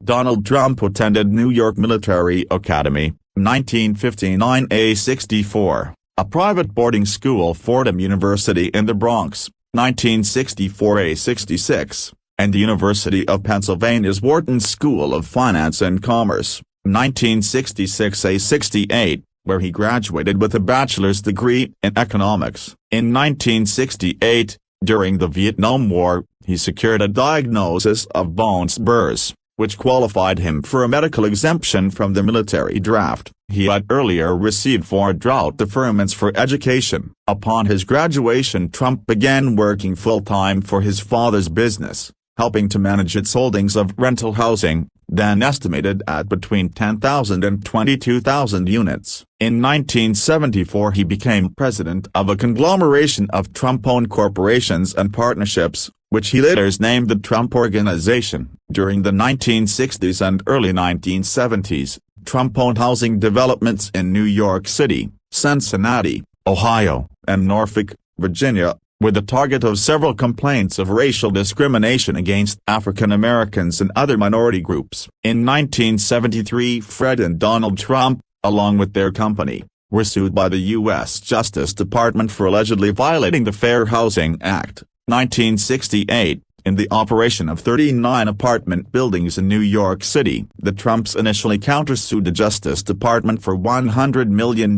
Donald Trump attended New York Military Academy, 1959–64, a private boarding school Fordham University in the Bronx, 1964–66, and the University of Pennsylvania's Wharton School of Finance and Commerce, 1966–68, where he graduated with a bachelor's degree in economics. In 1968, during the Vietnam War, he secured a diagnosis of bone spurs, which qualified him for a medical exemption from the military draft. He had earlier received 4 drought deferments for education. Upon his graduation, Trump began working full-time for his father's business, helping to manage its holdings of rental housing, then estimated at between 10,000 and 22,000 units. In 1974 he became president of a conglomeration of Trump-owned corporations and partnerships, which he later named the Trump Organization. During the 1960s and early 1970s, Trump owned housing developments in New York City, Cincinnati, Ohio, and Norfolk, Virginia, with the target of several complaints of racial discrimination against African Americans and other minority groups. In 1973 Fred and Donald Trump, along with their company, were sued by the U.S. Justice Department for allegedly violating the Fair Housing Act, 1968, in the operation of 39 apartment buildings in New York City. The Trumps initially countersued the Justice Department for $100 million,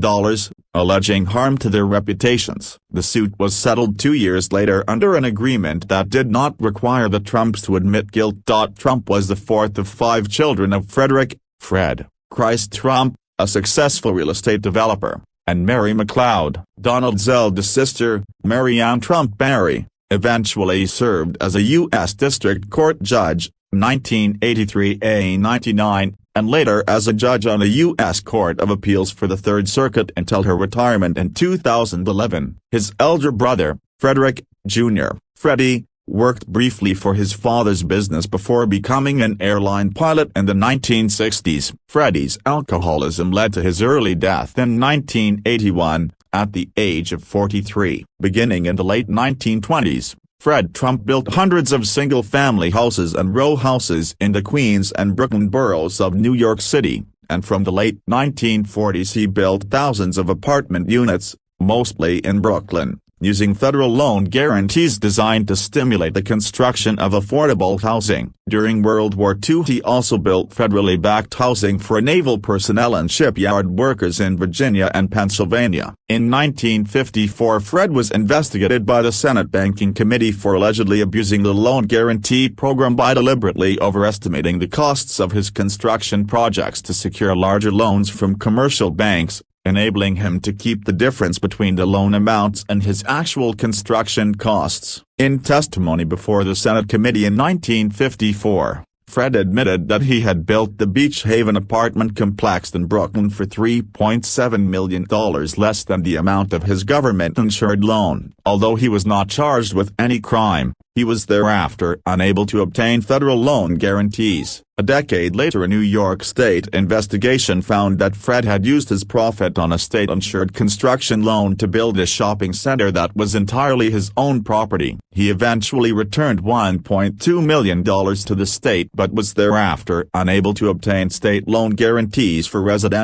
alleging harm to their reputations. The suit was settled 2 years later under an agreement that did not require the Trumps to admit guilt. Trump was the fourth of 5 children of Frederick "Fred" Christ Trump, a successful real estate developer, and Mary McLeod. Donald's eldest sister, Mary Ann Trump Barry, eventually served as a U.S. District Court judge, 1983–99, and later as a judge on the U.S. Court of Appeals for the Third Circuit until her retirement in 2011. His elder brother, Frederick, Jr., Freddie, worked briefly for his father's business before becoming an airline pilot in the 1960s. Freddie's alcoholism led to his early death in 1981, at the age of 43. Beginning in the late 1920s, Fred Trump built hundreds of single-family houses and row houses in the Queens and Brooklyn boroughs of New York City, and from the late 1940s he built thousands of apartment units, mostly in Brooklyn, using federal loan guarantees designed to stimulate the construction of affordable housing. During World War II he also built federally backed housing for naval personnel and shipyard workers in Virginia and Pennsylvania. In 1954 Fred was investigated by the Senate Banking Committee for allegedly abusing the loan guarantee program by deliberately overestimating the costs of his construction projects to secure larger loans from commercial banks, enabling him to keep the difference between the loan amounts and his actual construction costs. In testimony before the Senate committee in 1954, Fred admitted that he had built the Beach Haven apartment complex in Brooklyn for $3.7 million less than the amount of his government-insured loan. Although he was not charged with any crime, he was thereafter unable to obtain federal loan guarantees. A decade later a New York State investigation found that Fred had used his profit on a state-insured construction loan to build a shopping center that was entirely his own property. He eventually returned $1.2 million to the state but was thereafter unable to obtain state loan guarantees for residential